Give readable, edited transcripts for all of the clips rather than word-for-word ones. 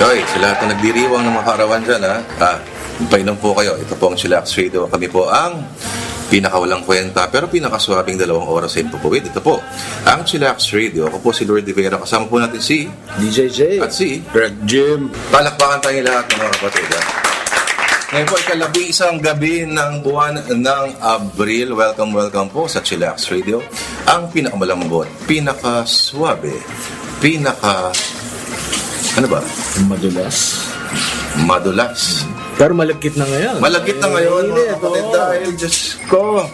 Okay, sa lahat na nagdiriwang ng mga karawan dyan, painom po kayo. Ito po ang Chillax Radio. Kami po ang pinakawalang kwenta pero pinakaswabing 2 oras sa impupuwid. Ito po ang Chillax Radio. Ako po si Lord De Vera. Kasama po natin si DJJ at si Greg Jim. Palakpakan tayo lahat ng mga kapatid. Ngayon po ay ika-11 gabi ng buwan ng Abril. Welcome po sa Chillax Radio. Ang pinakamalambot, pinakaswabe, ano ba? Madulas. Pero malagkit na ngayon. Malagkit na ngayon, mga kapatid, dahil Diyos ko.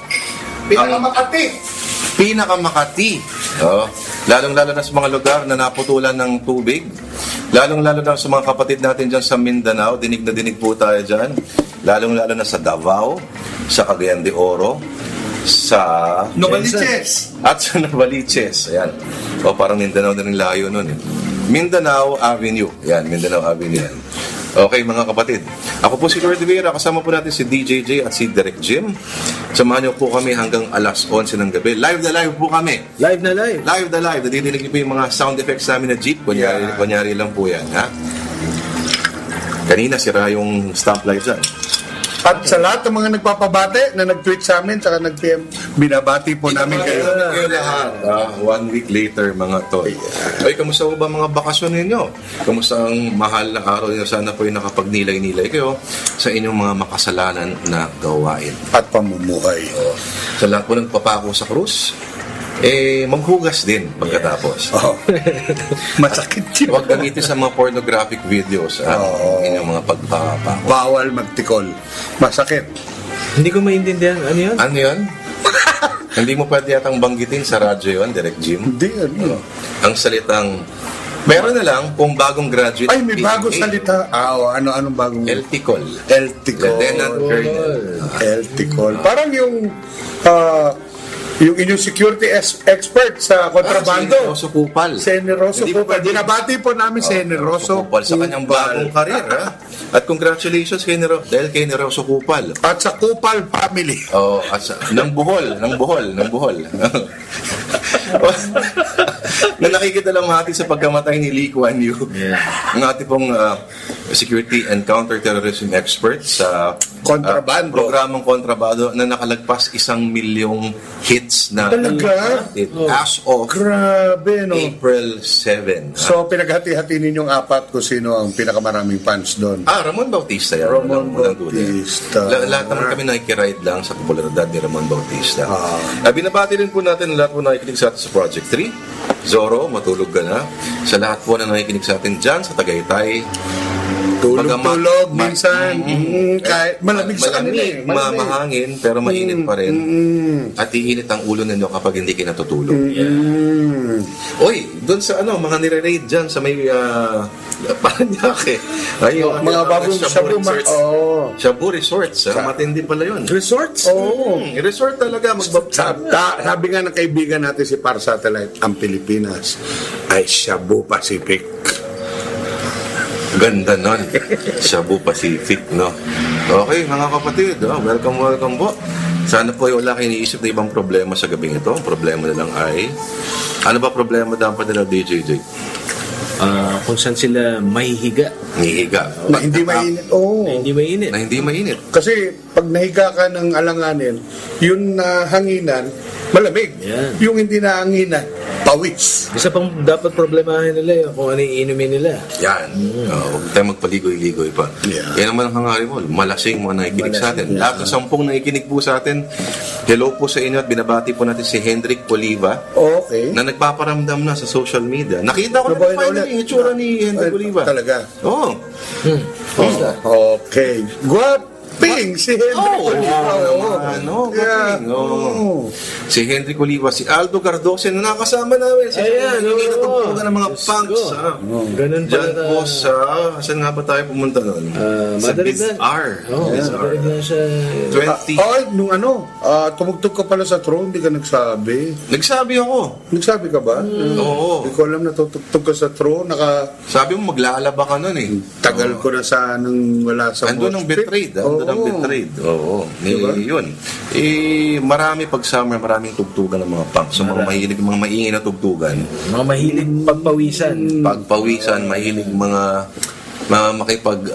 Pinakamakati. Oh. Lalong-lalo na sa mga lugar na naputulan ng tubig. Lalong-lalo na sa mga kapatid natin dyan sa Mindanao. Dinig na dinig po tayo dyan. Lalong-lalo na sa Davao, sa Cagayan de Oro, sa Novaliches. At sa Novaliches. Ayan. O, parang Mindanao na rin layo nun eh. Mindanao Avenue. Yan, Mindanao Avenue yan. Okay, mga kapatid. Ako po si Lord De Vera. Kasama po natin si DJJ at si Derek Jim. Samahan niyo po kami hanggang alas 11 ng gabi. Live na live po kami. Live na live. Live na live. Nadidinig niyo po yung mga sound effects namin na jeep. Kunyari lang po yan, ha? Kanina, sira yung stoplight dyan. At sa lahat ng mga nagpapabate na nag-tweet sa amin saka nag-PM, binabati po namin kayo. Kayo lahat. 1 week later, mga toy. Ay, kamusta po ba mga bakasyon ninyo? Kamusta ang mahal na araw ninyo? Sana po yung nakapagnilay-nilay kayo sa inyong mga makasalanan na gawain. At pamumuhay. Sa lahat po ng papako sa krus, maghugas din pagkatapos. Oh. Masakit yun. Huwag gamitin sa mga pornographic videos inyong mga pagpapako. Bawal magtikol. Masakit. Hindi ko maintindihan. Ano yun? Ano yun? Hindi mo pwede yatang banggitin sa radyo yun, Direct Jim? Hindi, ano. Ang salitang, meron na lang kung bagong graduate. Ay, may bagong salita. Anong bagong? Elticol. Elticol. Lieutenant Colonel. Elticol. Parang yung inyong security expert sa kontrabando. Generoso Kupal. Generoso Kupal. Binabati po namin Generoso Kupal sa kanyang bagong karir. At congratulations dahil kay Generoso Kupal. At sa Kupal family. At ng Bohol. Na nakikita lang hati sa pagkamatay ni Lee Kuan Yew. Ang ating pong security and counter-terrorism expert sa kontrabando. Programang kontrabando na nakalagpas 1 milyong hits na talaga? As of grabe, no? April 7. So, pinaghati-hati ninyong 4 kung sino ang pinakamaraming fans doon. Ramon Bautista yan. Ramon Bautista. Lahat naman kami nakikiride lang sa popularidad ni Ramon Bautista. Binabati rin po natin lahat po nakikinig sa atin sa Project 3. Zorro, matulog ka na. Sa lahat po na nakikinig sa atin dyan sa Tagaytay. Tulog minsan. Kahit malamig sa kanila. Mahangin, pero mainit pa rin. At iinit ang ulo ninyo kapag hindi kayo natutulog. Oy, doon sa mga nire-raid dyan sa may Paranaque. Mga bagong Shabu Resorts. Matindi pala yun. Resorts? Oo. Resort talaga. Sabi nga ng kaibigan natin si Par Satellite, ang Pilipinas ay Shabu Pacific. Ganda nun. Shabu Pacific, no? Okay, mga kapatid, welcome po. Sana po wala kayo iniisip na ibang problema sa gabing ito. Ang problema na lang ay, ano ba problema dapat nila, DJJ? Kung saan sila mahihiga. Nihiga. Na hindi mainit. Na hindi mainit. Kasi pag nahiga ka ng alanganin, yung hanginan, malamig. Yan. Yung hindi nahanginan, pawis. Isa pang dapat problemahin nila yun kung ano yung inumin nila. Yan. Huwag tayo magpaligoy-ligoy pa. Yeah. Yan naman ang hangarin mo. Malasing mga nakikinig sa atin. Lahat ng 10 nakikinig po sa atin, hello po sa inyo at binabati po natin si Hendrik Oliva Okay. na nagpaparamdam na sa social media. Nakita ko na finally yung itsura ni Hendrik Oliva. Talaga? Oo. Okay. Ping, si Henry Oliva. Galing. Si Henry Oliva, si Aldo Cardoso na nakasama namin. Ayan, Hindi natugtugan ng mga Diyos punks. ko. Ganun pala Diyan po sa, saan nga ba tayo pumunta noon? Sa Madalig Biz na. R. Biz R. Madalig na siya. 20. Nung tumugtog ka pala sa throne, hindi ka nagsabi. Nagsabi ako. Nagsabi ka ba? Oo. Hindi ko alam na tutugtog ka sa throne, Sabi mo maglalaba ka noon eh. tagal ko na sa nang wala sa Andun ang bitrate. Andun ang bitrate. Oo. Diba? Yun. Marami pag summer, maraming tugtugan ng mga punk. So mga mahilig, mga maingay na tugtugan. Mga mahilig pagpawisan. Pagpawisan, mahilig mga makipag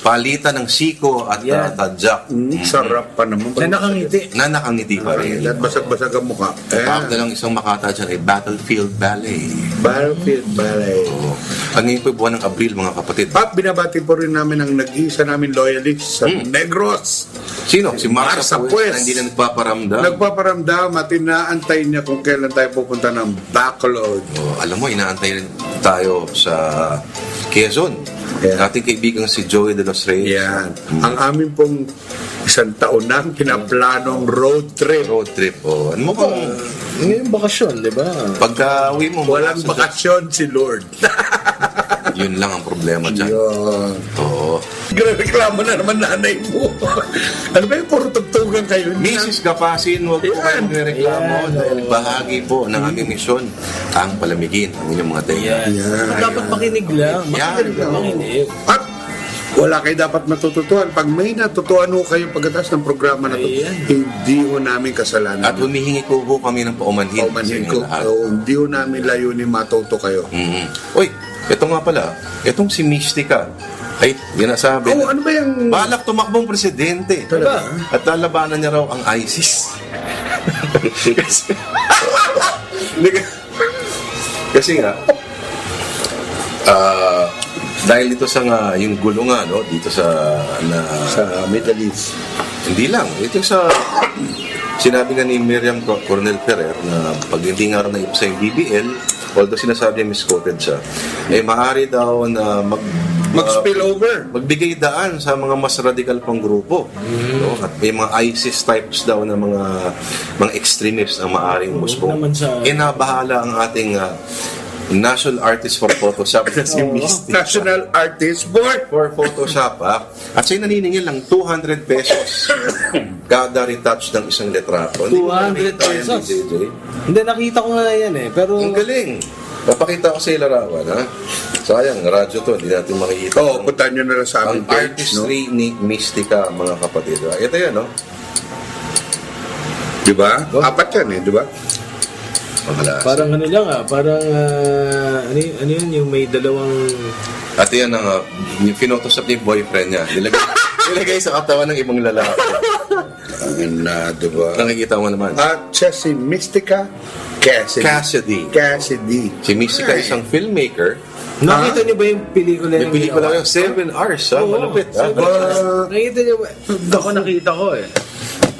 palitan ng siko at tadyak. Sarap pa naman. Na nakangiti. Na nakangiti pa rin. At basag-basag ang mukha. Tawag na lang isang makata dyan ay Battlefield Ballet. Battlefield Ballet. Oo. Ang ngayon po buwan ng Abril, mga kapatid. At binabati po rin namin ang nag-iisa namin loyalist sa Negros. Sino? Si Marsa Marsa Pues. Pues. Na hindi na nagpaparamdam. Nagpaparamdam at inaantay niya kung kailan tayo pupunta ng Bacolod. Alam mo, inaantay rin tayo sa Quezon. Yeah. Ating kaibigan si Joey de los Reyes. Yan. Ang amin pong isang taon nang pinaplanong road trip. Road trip. Oh. Ano mo kung Ngayon bakasyon, di ba? pagka uwi mo, Walang sa- bakasyon si Lord. Yun lang ang problema dyan. Yun. Oo. Reklamo na naman nanay mo. Ano ba yung puro tugtugan kayo? Mrs. Gapasin, huwag po kayo magreklamo dahil bahagi po ng aming misyon ang palamigin ang inyong mga tayo. Dapat makinig lang. Makinig lang. Makinig. At wala kayo dapat matututuan. Pag may natutuan ho kayo pagkatapos ng programa na to, Ayan. hindi ho namin kasalanan. At humihingi ko po kami ng paumanhin. Paumanhin sa ko. inyong lahat. Hindi ho namin layunin matuto kayo. Uy, ito nga pala. Itong si Mystica. Ay, ginasabi. Oh, ano ba yung... Balak tumakbong presidente. Talaga? At lalabanan niya raw ang ISIS. Kasi nga, dahil dito sa nga, yung gulo nga, no, dito sa Middle East. hindi lang, ito sa sinabi nga ni Miriam Coronel Ferrer na pag hindi nga raw naipsa yung BBL, although sinasabi niya misquoted siya, maaari daw na Mag-spill over. magbigay daan sa mga mas radikal pang grupo. No? At may mga ISIS types daw na mga extremists ang maaring musbong. naman sa- Inabahala ang ating National Artist for Photoshop na si Misty. National Artist Board. For Photoshop, At siya'y naniningil lang 200 pesos kada retouch ng isang letrato. Hindi ko 200 nakita yan, pesos? DJJ. Hindi, nakita ko nga yan eh. Pero Ang galing. Papakita ko sa ilarawan, ha? Sayang, radyo to, hindi natin makikita. Oo, puntahan nyo na lang sa Ang aming page, no? artistry ni Mystica, mga kapatid. Ito yan, no? Di ba? Apat yan eh, di ba? Pagkalas. parang ano lang parang ano yun, yung may dalawang At yan ang yung pinotoshop ni boyfriend niya. Nilagay sa katawan ng ibang lalaki. Ang na, di ba? Nakikita mo naman. At siya si Mystica Cassidy. Cassidy. Si Mystica isang filmmaker. nakita niyo ba yung pelikula May pelikula yung 7 hours, ha? Oo, Malupit, ha? 7 hours. Nakita niyo ba? Ako nakita ko eh.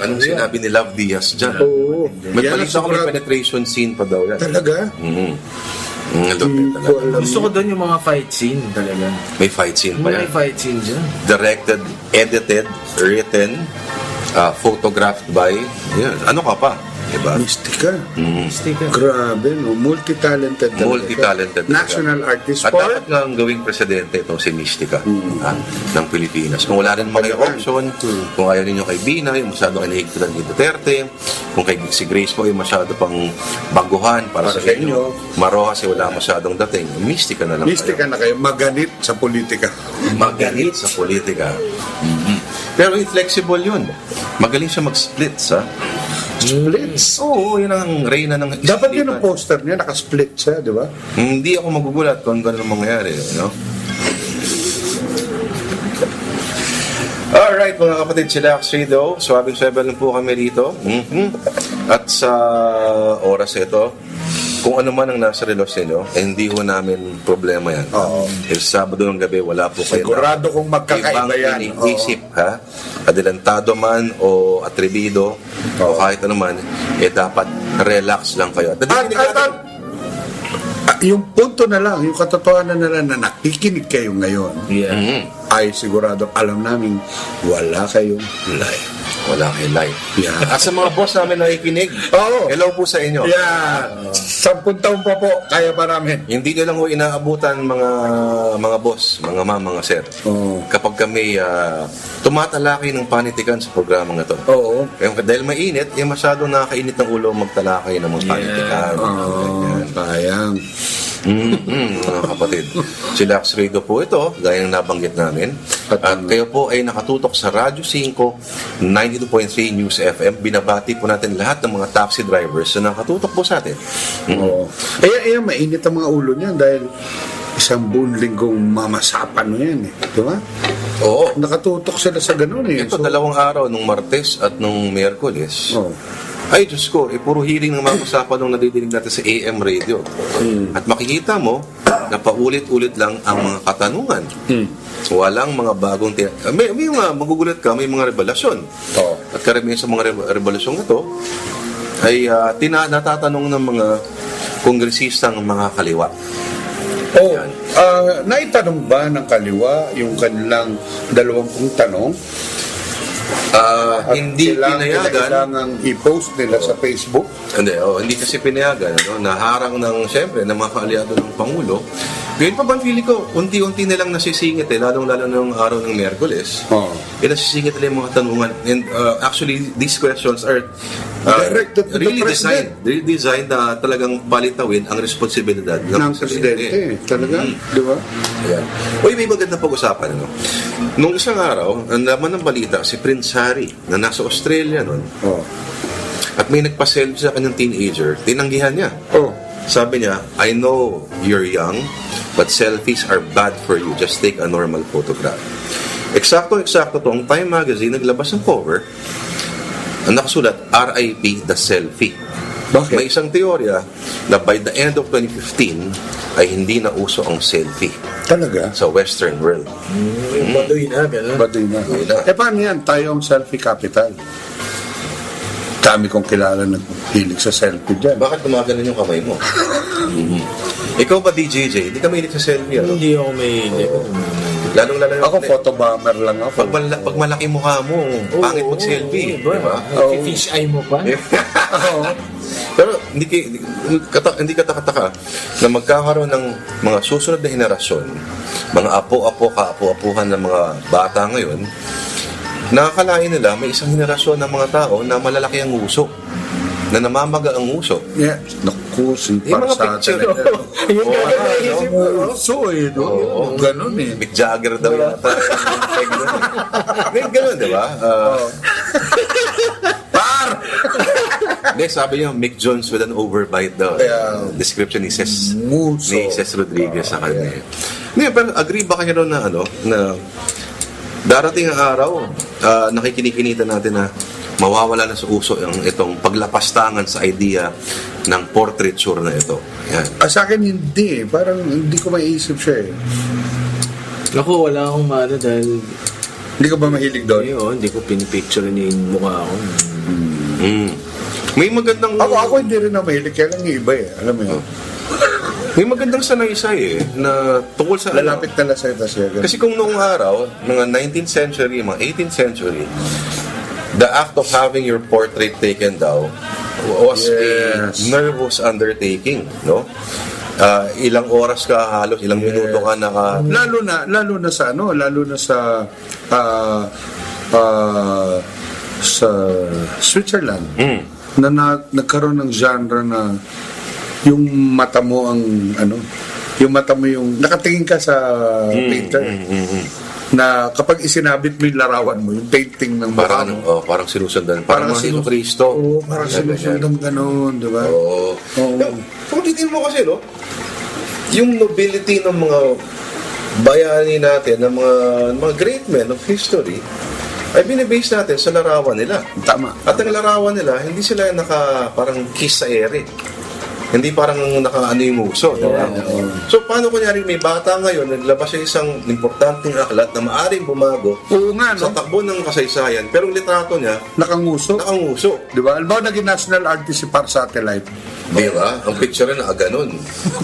Anong sinabi ni Love Diaz dyan? Oo. May Yan ang balita ko may sobrang- penetration scene pa daw yan. Talaga? Lupit talaga. Gusto ko doon yung mga fight scene talaga. May fight scene pa May yan. fight scene dyan. Directed, edited, written, photographed by, yan. Ano ka pa? Diba? Mystica. Sticker. Grabe, no? Multi-talented talaga. Multi-talented talaga. National Artist At for... dapat nga ang gawing presidente itong si Mystica ng Pilipinas. Kung wala rin mga option, kung ayaw ninyo kay Bina, yung masyado kinahigpitan ni Duterte, kung kay si Grace po, yung masyado pang baguhan para sa inyo, Marojas, wala masyadong dating, Mystica na lang Mystica na kayo. Maganit sa politika. kayo. Maganit sa politika. Pero flexible yun. Magaling siya mag-splits, ha? Splits. Oo, yun ang reyna ng Dapat yun ang poster niya, nakasplit siya, di ba? Hindi ako magugulat kung gano'n ang mangyayari, no? Alright, mga kapatid, sila Axido. Swabing swabing lang po kami rito. At sa oras ito, kung ano man ang nasa relos ninyo, hindi ho namin problema yan. Oo. Sabado ng gabi, wala po kayo Sigurado kung magkakaiba yan. ibang iniisip, ha? Adelantado man o atrebido o kahit ano man, dapat relax lang kayo. At yung punto na lang, yung katotohanan na lang na nakikinig kayo ngayon, Yeah. ay sigurado alam namin wala kayong life. Wala kay live. Yeah. At sa mga boss namin nakikinig, Oo. hello po sa inyo. Yeah. 10 taon pa po, kaya pa namin. Hindi nyo lang ho inaabutan mga boss, mga ma'am, mga sir. Oo. Kapag kami tumatalakay ng panitikan sa programang ito. Oo. Dahil mainit, masyadong nakakainit ng ulo magtalakay ng mga panitikan. Oo, sayang. Mga kapatid. Si Lax Radio po ito, gaya ng nabanggit namin. At kayo po ay nakatutok sa Radyo 5, 92.3 News FM. Binabati po natin lahat ng mga taxi drivers na nakatutok po sa atin. Oo. Kaya mainit ang mga ulo niyan dahil isang buong linggong mamasapan mo yan eh. Di ba? Oo. Nakatutok sila sa ganun eh. Ito, 2 araw, nung Martes at nung Miyerkules. Oo. Ay, Diyos ko, puro hearing ng mga usapan nung nadidinig natin sa AM radio. At makikita mo na paulit-ulit lang ang mga katanungan. Walang mga bagong... May mga magugulat ka, may mga revelasyon. Oo. At karamihan sa mga revelasyong ito ay natatanong ng mga kongresistang mga kaliwa. Oh, naitanong ba ng kaliwa yung kanilang 20 tanong? Hindi pinayagan. Kailangang i-post nila sa Facebook. Hindi kasi pinayagan. Naharang siyempre, ng mga kaalyado ng Pangulo. Ngayon pa ba, feeling ko, unti-unti nilang nasisingit lalong-lalo ng araw ng Miyerkules. Nasisingit nila yung mga tanungan. And actually, these questions are Directed to the really President. designed na talagang palitawin ang responsibilidad Ng Presidente. Talaga, di ba? Ayan. Uy, may magandang pag-usapan. Nung isang araw, ang laman ng balita, si Prince Harry, na nasa Australia nun, at may nagpa-selfie sa kanyang teenager, tinanggihan niya. Sabi niya, I know you're young, but selfies are bad for you. Just take a normal photograph. Eksakto to, ang Time Magazine naglabas ng cover, ang nakasulat, RIP the selfie. Bakit? May isang teorya na by the end of 2015 ay hindi na uso ang selfie Talaga? sa Western world. Baduy na, gano'n. Baduy na. Baduy na. Paano yan? Tayo ang selfie capital. Kami kong kilala naghilig sa selfie dyan. Bakit gumaganon yung kamay mo? Ikaw ba, DJJ? Hindi ka mahilig sa selfie, ano? Hindi ako may... Lalong-lalo Ako, photobomber lang ako. pag malaki mukha mo, pangit mag-selfie. Di ba? Fish eye mo pa? Pero hindi katakataka na magkakaroon ng mga susunod na henerasyon, mga kaapo-apuhan ng mga bata ngayon, nakakalain nila may isang henerasyon ng mga tao na malalaki ang uso, na namamaga ang uso. Yeah. Naku, si Yung mga Parsa picture. talaga. Yung gagawin mo. Uso eh, no? Ganun eh. Mick Jagger daw yata. May ganun, di ba? Hindi, sabi niya, Mick Jones with an overbite daw. Yeah. Description ni Ces Muso. Rodriguez sa kanya. Hindi, pero agree ba kayo na na darating ang araw, nakikinikinitan natin na mawawala na sa uso itong paglapastangan sa idea ng portraiture na ito. Yan. Sa akin hindi. Parang hindi ko maiisip siya eh. Ako, wala akong maano dahil... Hindi ka ba mahilig doon? Hindi ko pinipicture yung mukha ko. May magandang... Ako hindi rin na mahilig. Kaya lang yung iba eh. Alam mo yun. May magandang sanaysay na tungkol sa... Lalapit na lang sa ito siya. Kasi kung noong araw, mga 19th century, mga 18th century, the act of having your portrait taken daw was a nervous undertaking, no? Ilang oras ka halos, ilang minuto ka Lalo na sa sa Switzerland na nagkaroon ng genre na yung mata mo yung nakatingin ka sa painter na kapag isinabit mo yung larawan mo, yung painting ng mukha mo. Parang sinusundan. Parang mga Jesucristo. Oo, parang sinusundan ganun, di ba? Oo. Kung titignan mo kasi, no? Yung nobility ng mga bayani natin, ng mga great men of history, ay binibase natin sa larawan nila. Tama. At ang larawan nila, hindi sila parang kiss sa ere. Hindi parang nakaano yung uso, di ba? So, paano kunyari may bata ngayon, naglabas siya isang importanteng aklat na maaring bumago Oo nga, sa no? takbo ng kasaysayan, pero ang litrato niya, Nakanguso. nakanguso. Di ba? Alam naging national artist si Par Satellite. Di ba? Ang picture na ganun.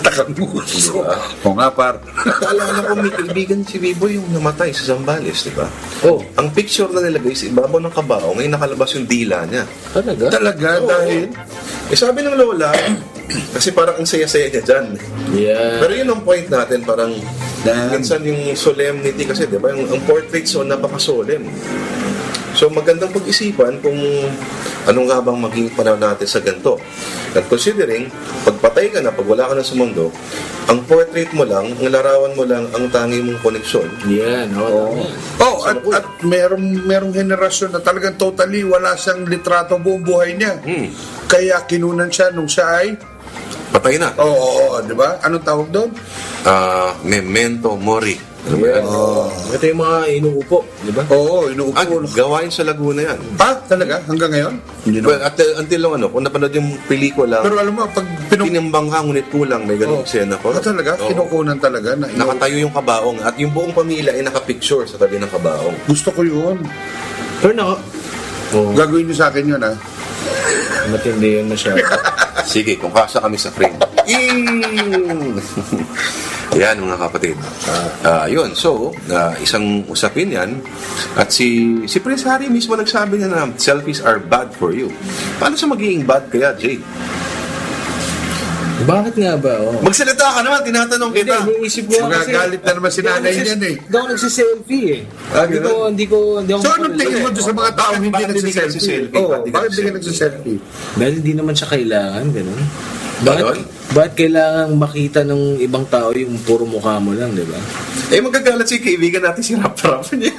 Nakanguso. Diba? Oo nga, Par. Naalala ko, may kaibigan si Bibo yung namatay sa Zambales, di ba? Oh, Ang picture na nilagay sa ibabaw ng kabao, ngayon nakalabas yung dila niya. talaga? Talaga, Oo. dahil... Sabi ng lola, kasi parang ang saya-saya niya dyan. Yeah. Pero yun ang point natin, parang Damn. minsan yung solemnity kasi, di ba? Ang portrait so napaka-solemn. So magandang pag-isipan kung ano nga bang maging panahon natin sa ganito. And considering, pagpatay ka na, pag wala ka na sa mundo, ang portrait mo lang, ang larawan mo lang, ang tangi mong koneksyon. Yeah, no, tama. Oh, at merong henerasyon na talagang totally wala siyang litrato buong buhay niya. Kaya kinunan siya nung siya ay... Patay na. Oo, di ba? Anong tawag doon? Memento mori. Ano ba yan? Ito yung mga inuupo, di ba? Oo, inuupo. Gawain sa Laguna yan. Talaga? Hanggang ngayon? Hindi Well, naman. until lang kung napanood yung pelikula, Pero alam mo, pag tinimbang ka, ngunit kulang, may ganung eksena ko. talaga? Oo. Kinukunan talaga? Na Nakatayo yung kabaong at yung buong pamilya ay nakapicture sa tabi ng kabaong. Gusto ko yun. Pero naka... Oh, Gagawin niyo sa akin yun, ha? matindi yun masyado. Sige, kung kasa kami sa frame. Yan mga kapatid. Yun, so, isang usapin yan. At si Prince Harry mismo nagsabi niya na selfies are bad for you. Paano sa magiging bad kaya, Jay? Bakit nga ba? Oh. Magsalita ka naman, tinatanong Hindi, kita. iniisip ko kasi... Magagalit na naman si nanay niyan, eh. Hindi ako nagsiselfie eh. Ganun? Hindi ko So, anong tingin mo doon sa mga taong hindi Bakit hindi ka nagsiselfie? nagsiselfie? Oo, Bakit hindi ka bakit hindi ka nagsiselfie? Dahil hindi naman siya kailangan, gano'n. Ganon? Bakit kailangan makita ng ibang tao yung puro mukha mo lang, di ba? Magagalit si kaibigan natin si Rap niya.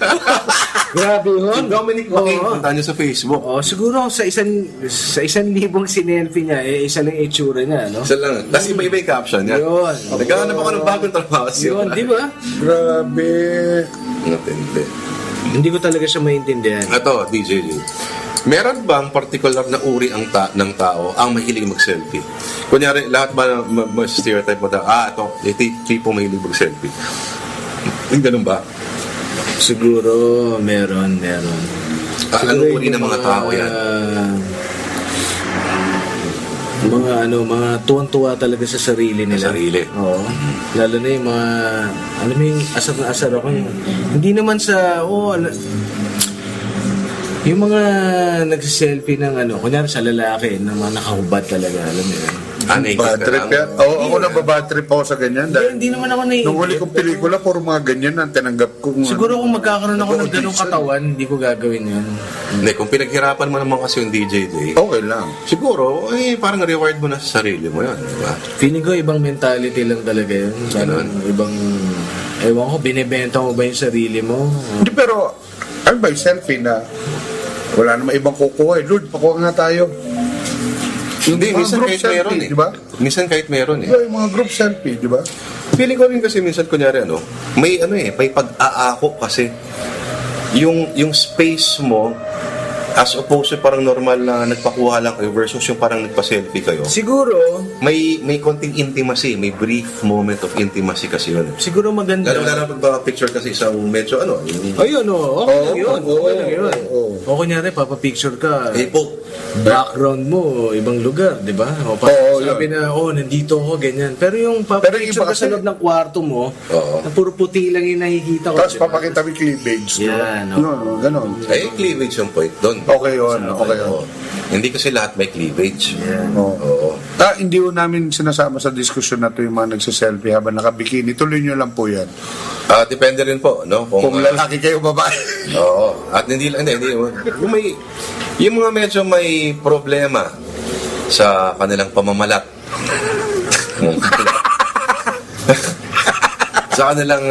Grabe Si Dominic Making, Oo. punta niyo sa Facebook. Oh, siguro sa isang libong sinelfie niya, isa lang yung itsura niya, no? Isa lang. Tapos iba-iba yung caption niya. Yun. Nagkahanap ako ng bagong trabaho siya. Yun, di ba? Grabe. Natindi. Hindi ko talaga siya maintindihan. Ito, DJ. Meron bang particular na uri ng tao ang mahilig mag-selfie? Kunyari, lahat ba stereotype mo ito, tipo mahilig mag-selfie? Yung ganun ba? Siguro, meron. Anong uri ng mga tao yan? Mga tuwan-tuwa talaga sa sarili nila. Sa sarili. Oo. Lalo na yung mga, alam mo yung asar na asar ako. Hindi naman sa, yung mga nagsiselfie ng kunyari sa lalaki, ng mga nakahubad talaga, alam mo yun. Naked Bad ka trip lang. yan. Oo, ako nababad trip ako sa ganyan. Dahil Hindi naman ako nung huli kong pelikula, puro mga ganyan ang tinanggap ko. Siguro kung magkakaroon ako ng ganong katawan, hindi ko gagawin yun. Hindi, kung pinaghirapan mo naman kasi yung DJ, Okay lang. siguro, parang reward mo na sa sarili mo yun, di ba? Feeling ko ibang mentality lang talaga yun. Parang ibang, ewan ko, binibenta mo ba yung sarili mo? Hindi, pero ano ba yung selfie na wala naman ibang kukuha eh. Lord, pakuha nga tayo. Hindi, mga minsan group kahit selfie, meron eh. di ba? Minsan kahit meron eh. Diba, yung mga group selfie, di ba? Feeling ko rin kasi minsan, kunyari may pag-aako kasi yung space mo as opposed to parang normal na nagpakuha lang kayo versus yung parang nagpa-selfie kayo. Siguro, May konting intimacy, may brief moment of intimacy kasi yun. siguro maganda. Lalo na pagpa-picture kasi isang medyo yung Ayun, okay lang yun. Okay lang yun. Oo. O kunyari, papapicture ka. K-pop. Background mo, ibang lugar, di ba? O sabi na, nandito ako, ganyan. Pero yung papapicture iba ka sa kasi- loob ng kwarto mo, Oo. na puro puti lang yung nakikita ko. Tapos di ba? papakita mo yung cleavage. di ba? Yan, oo. Yun, ganon. Ay, cleavage yung point doon. Okay yun, okay yun. Oo. Hindi kasi lahat may cleavage. Oo. Oo. Hindi ko namin sinasama sa diskusyon na to yung mga nagsiselfie habang nakabikini. Tuloy nyo lang po yan. Depende rin po, no? Kung lalaki kayo, babae. Oo. At hindi. Yung mga medyo may problema sa kanilang pamamalat. Sa kanilang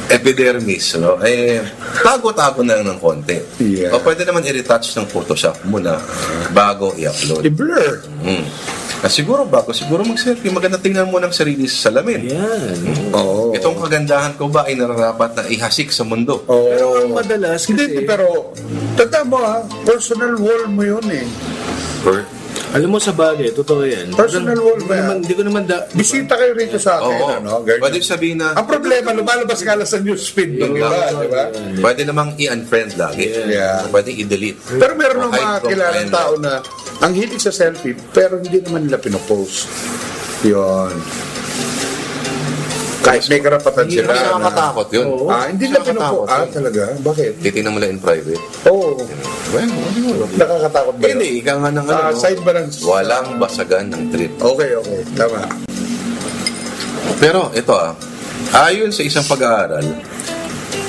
epidermis, no? Tago-tago na lang ng konti. Yeah. O pwede naman i-retouch ng Photoshop muna bago i-upload. I-blur. Siguro mag-selfie, maganda tingnan mo ng sarili sa salamin. Yan. Oo. Itong kagandahan ko ba ay nararapat na ihasik sa mundo? Oo. Pero ang madalas kasi... Hindi, pero tanda mo personal wall mo yun eh. Alam mo sa bagay, totoo yan. Personal wall ba yan? Hindi ko naman Bisita kayo rito sa akin, Oo. ano? Girl? Pwede sabihin na, Ang problema, lumalabas ka lang sa newsfeed, di ba? Di ba? pwede namang i-unfriend lagi. Yeah. Pwede i-delete. Pero meron ng Okay, mga from kilalang friend. tao na ang hilig sa selfie, pero hindi naman nila pinopost. Yun. Kahit may karapatan Hindi sila. naman nakakatakot yun. Oo. Hindi na pinopost. Nakakatakot yun. Talaga? Bakit? Titignan mo lang in private. Oo. Well, Nakakatakot ba yun? hindi, ikaw nga ng ano, Side ba ng... walang basagan ng trip. Okay. Tama. Pero ito ayon sa isang pag-aaral,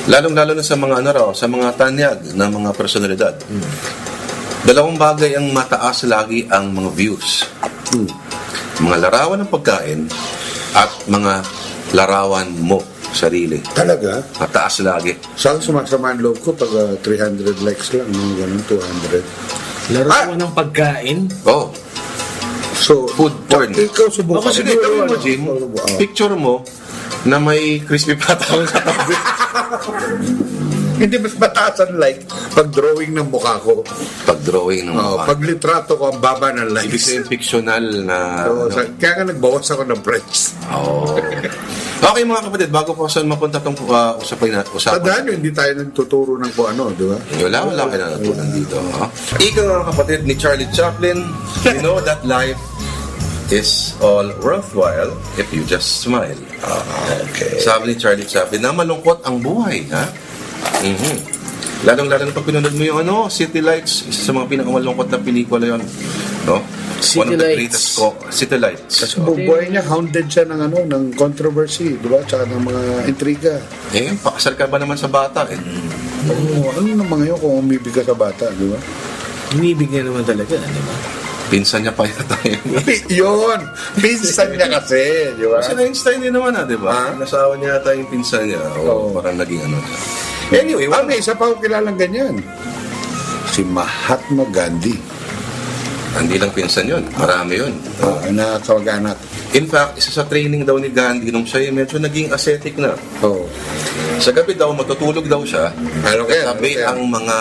lalong-lalo na sa mga sa mga tanyag ng mga personalidad, dalawang bagay ang mataas lagi ang mga views. Mga larawan ng pagkain at mga larawan mo, sarili. Talaga? Mataas lagi. Saan sumasama ang loob ko pag 300 likes lang, ganun, 200. Laro ko ng pagkain. Oh, So, food porn. Ikaw subukan. Kasi gawin mo, Jim, picture mo na may crispy pata kang katabi. Hindi mas mataas ang like pag drawing ng mukha ko. Pag-drawing ng mukha. Pag litrato ko, ang baba ng Ibig likes. sabihin fictional na... Kaya nga nagbawas ako ng friends. Oh. Okay mga kapatid, bago po saan mapunta itong usapan. Tandaan nyo, hindi tayo nagtuturo ng kung ano, di ba? Wala kayo natutunan dito. Ika mga kapatid ni Charlie Chaplin, you know that life is all worthwhile if you just smile. Okay. Sabi ni Charlie Chaplin na malungkot ang buhay. Lalong-lalo na pag pinunod mo yung City Lights, isa sa mga pinakamalungkot na pelikula yon, no? One of the greatest City Lights. Kasi bubuhay niya, hounded siya ng ng controversy, di ba? Tsaka ng mga intriga. Pakasal ka ba naman sa bata? Oo, ano naman ngayon kung umibig ka sa bata, di ba? Inibig niya naman talaga, di ba? Pinsan niya pa yata yun. Yun! Pinsan niya kasi, di ba? Kasi na-Einstein din naman di ba? Nasawa niya yata yung pinsan niya. O parang naging Anyway, May isa pa ako kilalang ganyan. Si Mahatma Gandhi. hindi lang pinsan yun. Marami yun. Na kamag-anak. In fact, isa sa training daw ni Gandhi nung siya medyo naging ascetic na. Oo. Sa gabi daw, matutulog daw siya. Tabi ang mga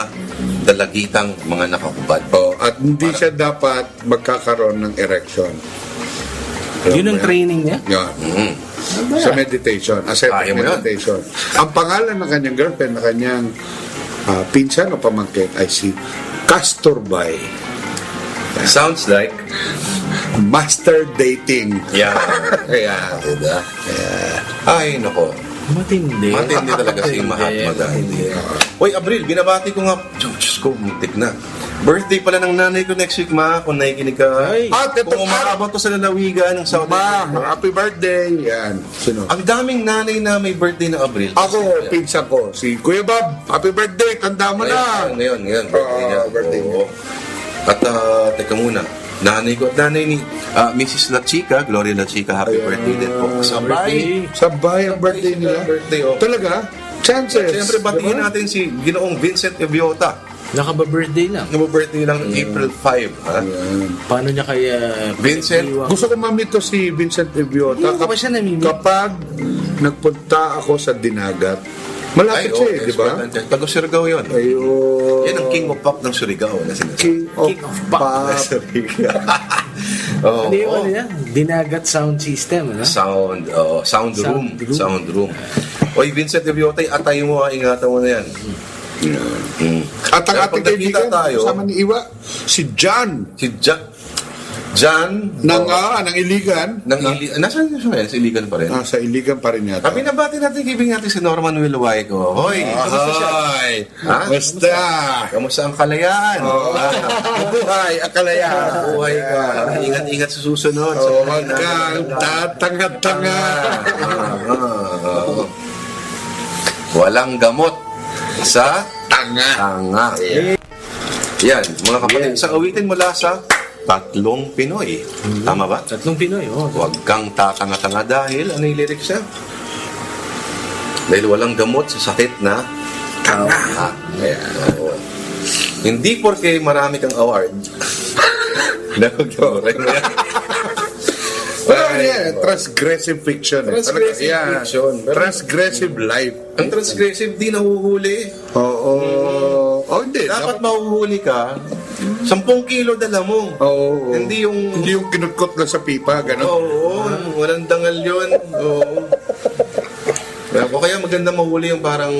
dalagitang mga nakakubad. At hindi siya dapat magkakaroon ng erection. Yun ang training niya? Yan. Sa meditation. Ascetic Ayaw mo yun. meditation. Ang pangalan ng kanyang girlfriend, na kanyang pinsan o pamangkin ay si Castorbay. Sounds like Master dating. yeah. Kaya, Diba? Ay, nako. Matindi. Matindi talaga si Mahatma Gandhi. Uy, Abril, binabati ko nga. Diyos ko, muntik na. Birthday pala ng nanay ko next week, ma. Kung nakikinig ka. Ay. Kung umaabot to sa lalawigan ng South Ma, happy birthday. Yan. Sino? Ang daming nanay na may birthday na Abril. Ako, pinsan ko. Si Kuya Bob, happy birthday. Tanda mo na. Ngayon. Birthday niya. Birthday niya. Oo. At teka muna. Nanay ko at nanay ni Mrs. La Chica, Gloria La Chica, happy birthday din po. Sabay. Sabay ang birthday nila. Birthday, oh. Talaga? Chances. Siyempre, batiin Diba? natin si Ginoong Vincent Eviota. Nakaba-birthday lang. Birthday lang April 5. Ha? Paano niya kaya... Vincent, Gusto ko mamito si Vincent Eviota. Hindi ko pa siya namimit. Kapag nagpunta ako sa Dinagat, malapit siya di ba? Tago-Surigao yun. Ayun. Yan ang King of Pop ng Surigao na sinasabi. King of Pop. Oh, Ano yun, ano yan? Dinagat sound system, ano? Sound room. room. Sound room. Oy, Vincent Eviota, atay mo, ingatan mo na yan. At ang Pero ating pag nakita kaibigan, tayo, kasama ni Iwa, si John. si John Ng Iligan. Nasaan siya ngayon? Sa Iligan pa rin. Sa Iligan pa rin yata. Binabati natin kaibigan natin si Norman Wilway ko. Hoy, kamusta siya? Ha? Basta. Kamusta ang kalayaan? Buhay, akalayaan. Buhay ka. Ingat-ingat sa susunod. Huwag kang tatanga-tanga. Walang gamot sa Tanga. tanga. Yan, mga kapatid. Sa awitin mula sa Tatlong Pinoy. Tama ba? Tatlong Pinoy, oh. Huwag kang tatanga-tanga dahil ano yung lyrics siya? Dahil walang gamot sa sakit na tanga. Ayan. Hindi porke marami kang award. Nagdoray mo yan. Transgressive fiction. Transgressive fiction. Transgressive life. Ang transgressive di nahuhuli. Oo. Hindi. Dapat mahuhuli ka 10 kilo dala mo. Oo. Hindi yung kinutkot lang sa pipa, gano'n. Oo, walang dangal yun. Oo. O kaya maganda mahuli yung parang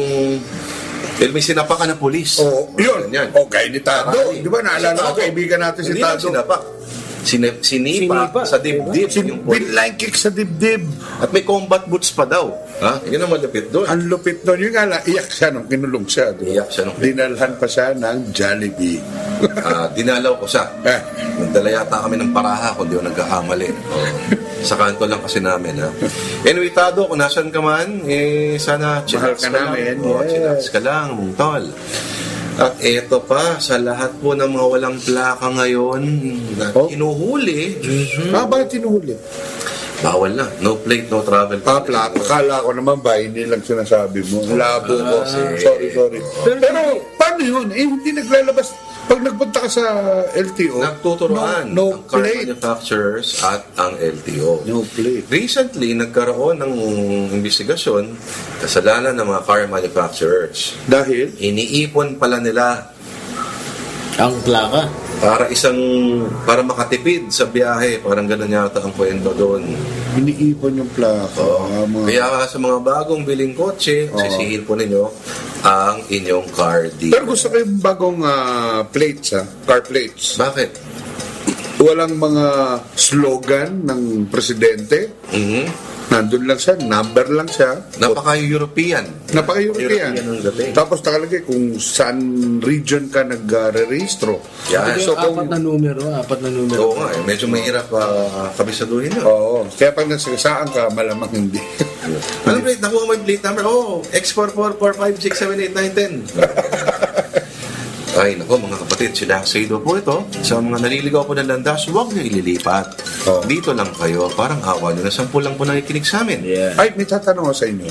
may sinapakan na pulis. Oo, yun. Ganyan. Okay, ni Tado. Di ba, naalala ko, kaibigan natin si Hindi lang Tado. sinapak. Sinipa sa dibdib yung pulis. Pinline kick sa dibdib. At may combat boots pa daw. Ha? Yun ang malapit doon. Ang lupit doon. Yung nga, iyak siya nung kinulong siya. Di ba? Iyak siya nung- Dinalhan pa siya ng Jollibee. Dinalaw ko siya. Eh. Nagdala yata kami ng paraha kung di ako nagkakamali. Sa kanto lang kasi namin. Ha? Anyway, Tado, kung nasan ka man, sana chillax ka ka lang. namin, Oo, yes. chillax ka lang, tol. At eto pa, sa lahat po ng mga walang plaka ngayon na hinuhuli, Bakit tinuhuli? bawal na. No plate, no travel. Plaka. Akala ko naman ba, hindi lang sinasabi mo. Labo ko. Sorry. Pero, paano yun? Hindi naglalabas. Pag nagpunta ka sa LTO, Nagtuturoan no ang car plate. manufacturers at ang LTO. No plate. Recently, nagkaroon ng investigasyon kasalanan ng mga car manufacturers. Dahil? Iniipon pala nila Ang plaka. para makatipid sa biyahe. Parang gano'n yata ang kwento doon. Iniipon yung plaka. Kaya sa mga bagong biling kotse, sisihin po ninyo ang inyong car Pero dealer. gusto ko yung bagong plates, car plates. Bakit? Walang mga slogan ng presidente. Nandun lang siya, number lang siya. Napaka-European. Napaka-European. European ang dating. Tapos nakalagay kung saan region ka nag-re-registro. Yan. So, So, apat na numero. Oo nga, medyo mahirap kabisaduhin yun. Oo. Kaya pag nasagasaan ka, malamang hindi. Ano plate? Nakuha mo yung plate number? X4445678910. Ay, nako mga kapatid, sila Saido po ito. Sa mga naliligaw po ng landas, huwag niyo ililipat. Dito lang kayo, parang awa nyo na 10 lang po nakikinig sa amin. Yeah. Ay, may tatanong ako sa inyo.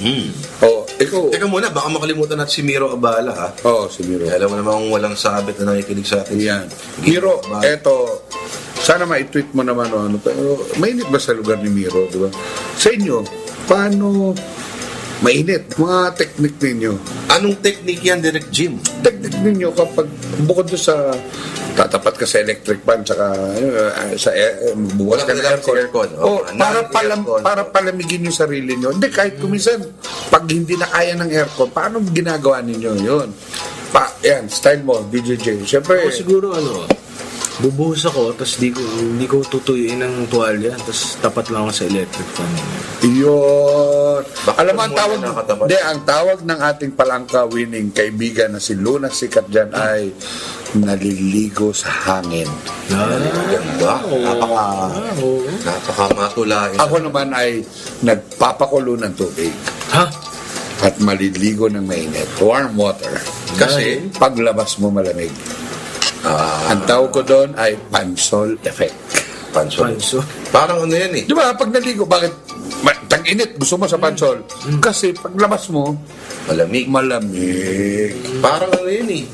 Ikaw. Teka muna, baka makalimutan natin si Miro Abala, ha? Si Miro. Alam mo naman kung walang sabit na nakikinig sa atin. Yan. Miro, eto, sana ma-tweet mo naman pero mainit ba sa lugar ni Miro, di ba? Sa inyo, paano mainit? Mga technique ninyo. Anong technique yan, Direct Jim? Technique ninyo kapag bukod doon sa tatapat ka sa electric fan tsaka sa buwas ka ng aircon. Para palamigin yung sarili nyo. Hindi, kahit kuminsan, pag hindi na kaya ng aircon, paano ginagawa ninyo yun? Yan, style mo, DJJ. Siyempre, Ako siguro bubuhos ako, tapos hindi ko tutuyuin ng tuwalya, tapos tapat lang ako sa electric fan. yun. Alam mo, muna nakatapat? ang tawag ng ating palangka winning kaibigan na si Luna Sikat dyan ay naliligo sa hangin. Ganda. Napaka-matulain. Ako naman ay nagpapakulo ng tubig Ha? at maliligo ng mainit. Warm water. Kasi, Paglabas mo malamig. Ang tawag ko doon ay pansol effect. pansol. Parang ano yan eh. Di ba, pag naligo, bakit tag-init gusto mo sa pansol? Kasi paglabas mo, Malamig. malamig. Parang ano yan eh.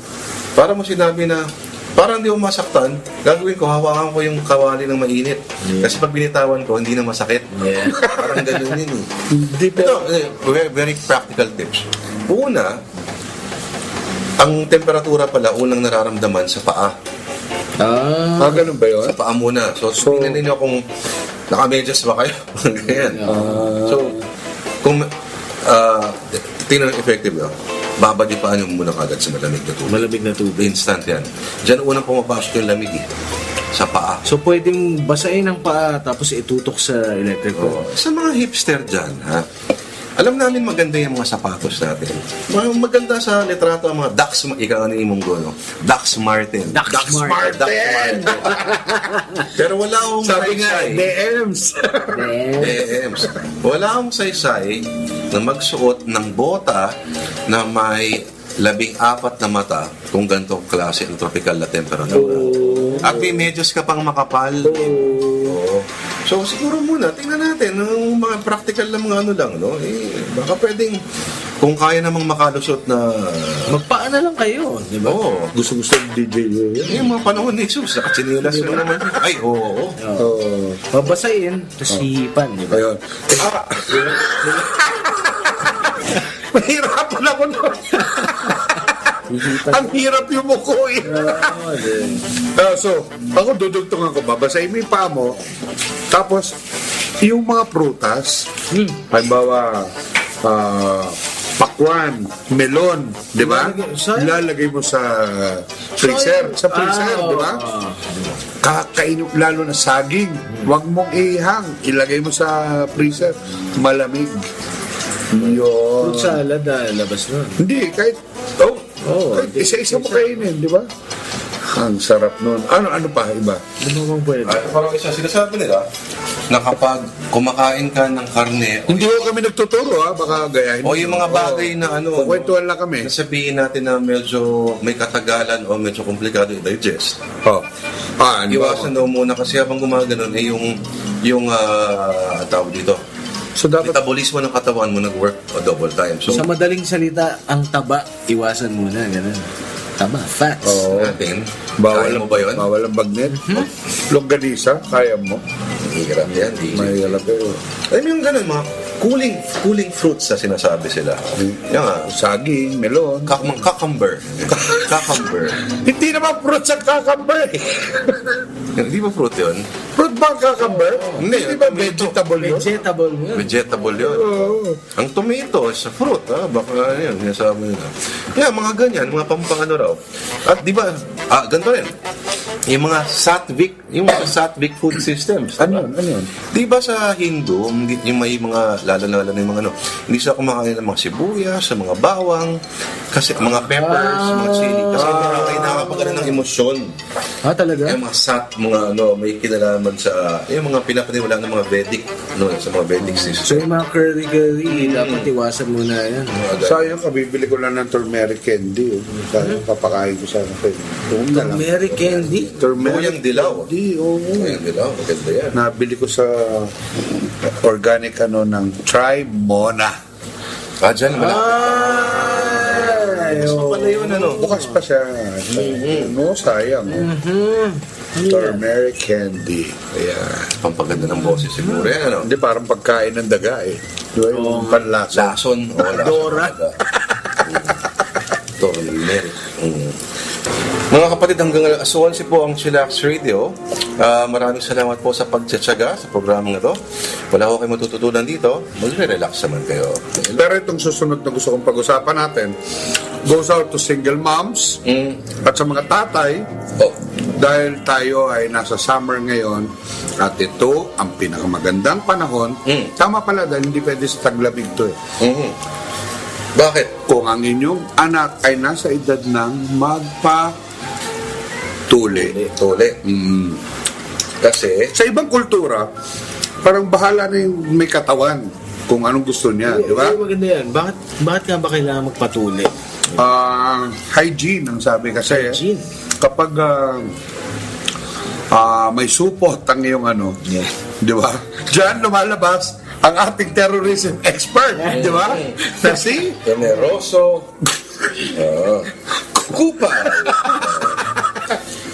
Parang mo sinabi na, parang hindi mo masaktan, gagawin ko, hawakan ko yung kawali ng mainit. Kasi pag binitawan ko, hindi na masakit. Yeah. Parang ganun yun eh. Hindi Ito, very practical tips. Una, ang temperatura pala unang nararamdaman sa paa. ganun ba yun? Sa paa muna. So tingnan ninyo kung naka-medyas ba kayo. Ganyan. So, kung tingnan yung effective yun, babadipaan nyo muna kagad sa malamig na tubig. Malamig na tubig. Instant yan. Diyan unang pumapasok yung lamig sa paa. So, pwedeng basahin ang paa, tapos itutok sa electric fan. Sa mga hipster dyan, ha? Alam namin maganda yung mga sapatos natin. Maganda sa litrato ang mga Dax, ikaw ano yung munggo, no? Dax Martin. Dax Martin. Pero wala akong Sabi nga, saysay. DMs. DMs. Wala akong saysay na magsuot ng bota na may 14 na mata kung ganitong klase ang tropical na temperatura. At may medyas ka pang makapal. Oo. So siguro muna, tingnan natin ng mga practical na mga ano lang, no? Baka pwedeng, kung kaya namang makalusot na... Magpaa na lang kayo, di ba? Oo. Gusto ng DJ yun. Yung mga panahon ni Jesus, nakachinilas mo naman. Ay, oo. Babasahin, tapos hihipan, di ba? Ayun. Mahirapan ako nun. Ang hirap yung muko eh. So, ako dudugtungan ko, babasahin mo yung paa mo, tapos, yung mga prutas, halimbawa, pakwan, melon, di ba? Ilalagay mo sa freezer. Sa freezer, di ba? Kakainin, lalo na saging. Huwag mong ihang. Ilagay mo sa freezer. Malamig. Yun. Fruit salad, labas nun. Hindi, kahit kahit isa-isa mo kainin, di ba? Ang sarap nun. Ano pa iba? Ano bang pwede? Parang isa sinasabi nila na kapag kumakain ka ng karne Hindi ko kami nagtuturo baka gayahin. o yung mga bagay na Kukwentuhan lang kami. nasabihin natin na medyo may katagalan o medyo komplikado i-digest. Iwasan daw muna kasi habang gumaganon yung tawag dito. So dapat Metabolismo ng katawan mo nag-work double time. So Sa madaling salita, ang taba, iwasan muna, ganun. Taba, fats. natin, bawal kaya mo ba yun? Bawal ang bagnet. Longganisa, kaya mo. Hirap yan. May alam pero Alam mo yung ganun, mga cooling fruits na sinasabi sila. Yan nga. saging, melon. Cucumber. Cucumber. Hindi naman fruits ang cucumber. Hindi ba fruit yun? Fruit ba ang cucumber? Hindi, Hindi ba tomato. vegetable yun? Vegetable mo yun. Vegetable yun. Oo. Ang tomato is a fruit, baka yun, sinasabi nila. Yeah, mga ganyan, mga pampangano raw. At di ba, ganito rin, yung mga sattvic food systems. Ano yun? Di ba sa Hindu, yung may mga, lalo yung mga hindi sila kumakain ng mga sibuyas, sa mga bawang, kasi mga peppers, mga chili, kasi hindi nakakapagano ng emosyon. Talaga? Yung mga may kinalaman sa, yung mga pinapaniwalaan ng mga Vedic, sa mga Vedic system. So yung mga curry, dapat iwasan muna yan. Sayang, kabibili ko lang ng turmeric candy. Sayang, papakain ko sana kayo. Turmeric candy? Tuyang dilaw. Hindi, oo. Tuyang dilaw, maganda yan. Nabili ko sa organic ng Tribe Mona. Dyan, malapit. So, pala yun, Bukas pa siya. Sayang. Turmeric candy. Ayan. Pampaganda ng boses siguro yan, Hindi, parang pagkain ng daga eh. Di ba yung panlasa? Lason. Dora. Turmeric. Mga kapatid, hanggang alas 11 po ang Chillax Radio. Maraming salamat po sa pagtsatsaga sa programang ito. Wala ko kayo matututunan dito. Magre-relax naman kayo. Pero itong susunod na gusto kong pag-usapan natin goes out to single moms at sa mga tatay dahil tayo ay nasa summer ngayon at ito ang pinakamagandang panahon. Tama pala dahil hindi pwede sa taglamig to Bakit? Kung ang inyong anak ay nasa edad ng magpatuli. Kasi Sa ibang kultura, parang bahala na yung may katawan kung anong gusto niya, di ba? Maganda yan. Bakit nga ba kailangan magpatuli? Hygiene ang sabi kasi. Hygiene. Kapag may supot ang iyong di ba? Diyan lumalabas ang ating terrorism expert, di ba? Kasi generoso. Kupa.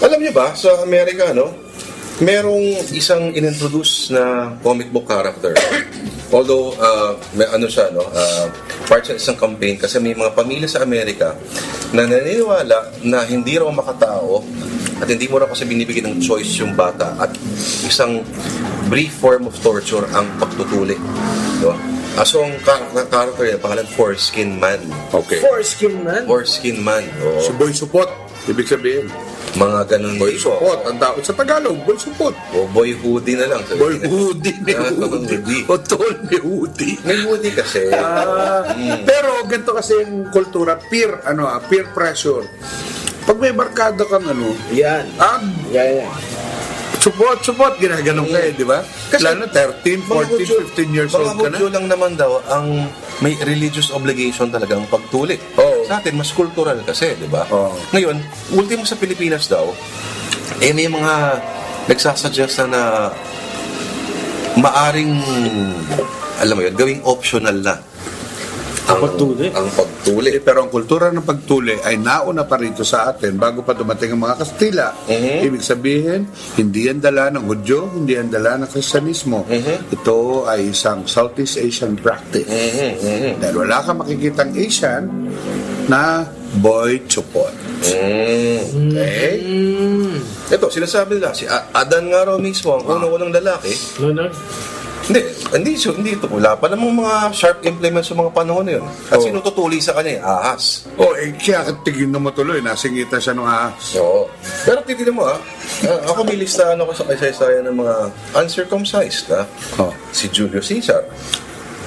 Alam niyo ba, sa Amerika, merong isang inintroduce na comic book character. Although, may part sa isang campaign kasi may mga pamilya sa Amerika na naniniwala na hindi raw makatao at hindi mo raw kasi binibigyan ng choice yung bata at isang brief form of torture ang pagtutuli. Diba? So, ang character niya, pangalan Foreskin Man. okay. Foreskin man? Foreskin Man. Si Boy Supot, ibig sabihin. Mga ganun Boy Supot, ang tawag sa Tagalog, Boy Supot. O Boy Hoodie na lang. Boy Hoodie, may hoodie. O tol, may hoodie. May hoodie kasi. Pero ganito kasi yung kultura, peer pressure. Pag may barkada kang Yan. Yan. support, ginaganon kayo, di ba? Lalo 13, 14, 15 years old ka na. Mga Hudyo lang naman daw ang may religious obligation talaga ang pagtuli. Oo. Sa atin, mas cultural kasi, di ba? Oo. Ngayon, ultimo sa Pilipinas daw, may mga nagsasuggest na maaring, alam mo yun, gawing optional na. Ang pagtuli. Ang pagtuli. Pero ang kultura ng pagtuli ay nauna pa rito sa atin bago pa dumating ang mga Kastila. Ibig sabihin, hindi yan dala ng Hudyo, hindi yan dala ng Kristyanismo. Ito ay isang Southeast Asian practice. Dahil wala kang makikitang Asian na Boy Chupot. Okay. Ito, sinasabi nila, si Adan nga raw mismo, ang unang-unang lalaki. Hindi ito. Wala pa namang mga sharp implements sa mga panahon na yun. At sino tutuli sa kanya? Ahas. Kaya tigin na matuloy, nasingitan siya ng ahas. Oo. Pero titignan mo ako may listahan ako sa kasaysayan ng mga uncircumcised Si Julius Caesar,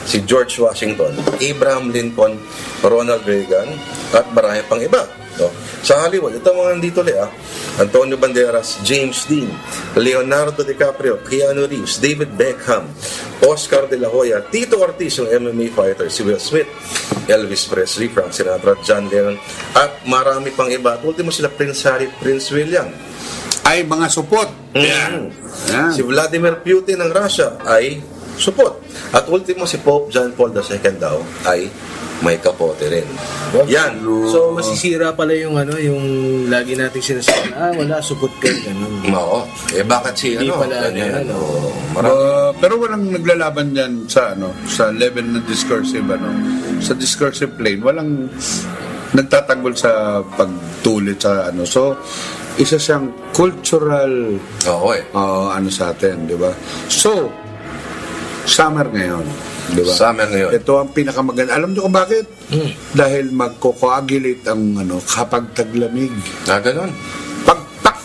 si George Washington, Abraham Lincoln, Ronald Reagan, at marami pang iba. No? Sa Hollywood, ito mga nandito Antonio Banderas, James Dean, Leonardo DiCaprio, Keanu Reeves, David Beckham, Oscar De La Hoya, Tito Ortiz, yung MMA fighter, si Will Smith, Elvis Presley, Frank Sinatra, John Lennon, at marami pang iba. At ultimo sila Prince Harry, Prince William. Ay, mga supot. Yan. Si Vladimir Putin ng Russia ay supot. At ultimo si Pope John Paul II daw ay may kapote rin. Yan. So, masisira pala yung lagi nating sinasabi, wala, supot ka, ganun. Oo. Bakit si Hindi pala, ganyan? Pero walang naglalaban yan sa level ng discursive, sa discursive plane, walang nagtatanggol sa pagtulit sa So, isa siyang cultural sa atin, di ba? So, summer ngayon, di ba? Summer ngayon. Ito ang pinakamaganda. Alam niyo kung bakit? Dahil magko-coagulate ang kapag taglamig. Ganon. Pag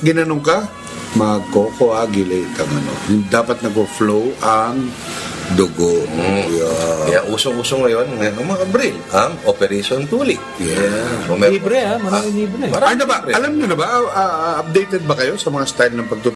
ginanong ka, magko-coagulate ang Dapat nag-flow ang dugo. Kaya usong-usong ngayon ang mga Abril, ang Operation Tuli. So, Libre maraming libre. Alam niyo na ba, updated ba kayo sa mga style ng